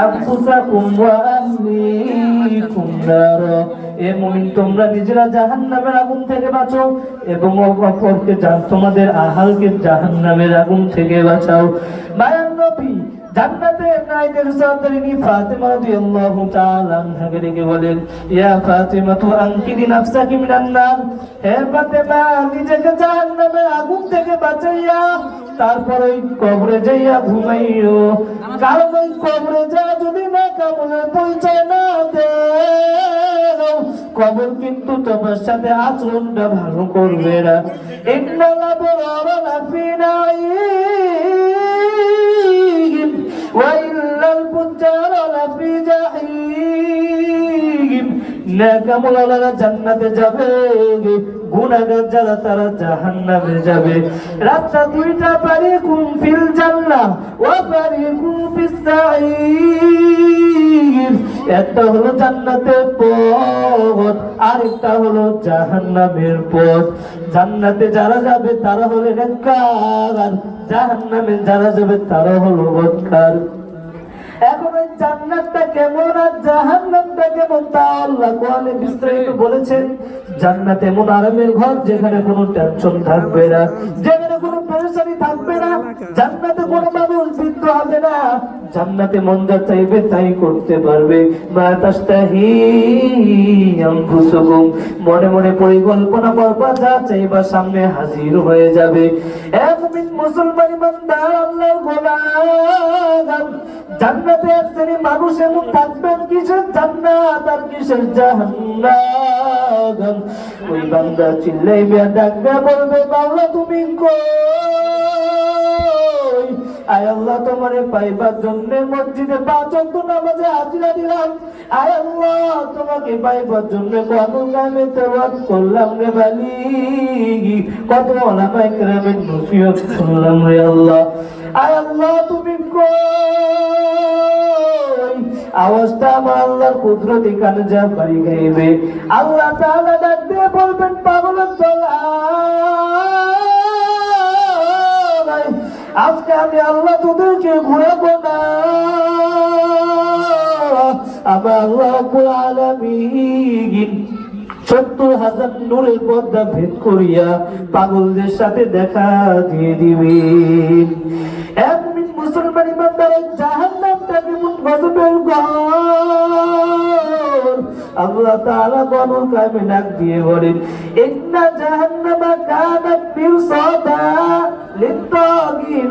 আনফুসাকুম ওয়া আহলিকুম নার। এ মুমিন, তোমরা নিজেরা জাহান্নামের আগুন থেকে বাঁচো এবং অপরকে তোমাদের আহালকে জাহান্নামের আগুন থেকে বাঁচাও। মায়ার নবী জান্নাতে নাইদের সন্তানি ফাতেমা রাদিয়াল্লাহু তাআলা আনহাকে ডেকে বলেন, ইয়া ফাতেমা তু আনকিদি নাফসাকি মিনান নার। হে ফাতেমা, নিজেকে জাহান্নামের আগুন থেকে বাঁচাইয়া তারপরে কবরে যাইয়া ঘুমাইও। কারণ ওই কবরে যা যদি না কামনের পরিচয় না দেও, কবর কিন্তু তোমার সাথে আচরণটা ভালো করবে না। ইন্নাল্লাহ বরারা ফি নাঈম ওয়া ইল্লাল ফুজ্জারা লাফি জাহিম। নেকামুলারা জান্নাতে যাবে, গুনাহগার যারা তারা জাহান্নামে যাবে। রাস্তা দুইটা, ফারিকুম ফিল জান্নাহ ওয়া ফারিকুম ফিস সাঈর। একটা হলো জান্নাতের পথ, আরেকটা হলো জাহান্নামের পথ। জান্নাতে যারা যাবে তারা হলো নেককার, জাহান্নামে যারা যাবে তারা হলো বদকার। এখন ওই জান্নাতটা কেমন আর জাহান্নামটা কেমন তা আল্লাহ কোরআনে বিস্তারিত বলেছেন। জান্নাত এমন আরামের ঘর যেখানে কোনো টেনশন থাকবে না, যেখানে কোনো পেরেশানি থাকবে না। জান্নাতে কোনো মানুষ বিদ্য হবে না। জান্নাতে মন যা চাইবে তাই করতে পারবে। মা তাশতাহি আনফুসুকুম, মনে মনে পরিকল্পনা করবা, যা চাইবা সামনে হাজির হয়ে যাবে। এ মুমিন মুসলমান ইমানদার আল্লাহর গোলাম, জান্নাতে এক শ্রেণীর মানুষ এমন থাকবেন, কিসের জান্নাত আর কিসের জাহান্নাম। ওই বান্দা চিল্লাইবে, ডাকবে, বলবে, মাওলা তুমি কই? আয় আল্লাহ, তোমারে পাইবার জন্য মসজিদে ৫ ওয়াক্ত নামাজে হাজিরা দিলাম। আয় আল্লাহ, তোমাকে পাইবার জন্য কত গানে তেলাওয়াত করলাম রে বালি, কত উলামায়ে কেরামের নসিহত শুনলাম রে আল্লাহ। আয় আল্লাহ তুমি কই? আওয়াজটা আমার আল্লাহর কুদরতি কানে যা বাড়ি গাইবে, আল্লাহ তাআলা ডাক দিয়ে বলবেন, পাগলের দলা, আজকে আমি আল্লাহ তোদেরকে ঘুরাবো না। আমার আল্লাহ রাব্বুল আলামিন ৭০,০০০ নূরের পর্দা ভেদ করিয়া পাগলদের সাথে দেখা দিয়ে দিবেন। এক মিনিট মুসলমান ইমানদারের জাহান্নামটা কেমন গজবের ঘর। আল্লাহ তাআলা বনুল কায়মে ডাক দিয়ে বলেন, ইন্না জাহান্নামা কানাত মিরসাদা লিত্তাগিন।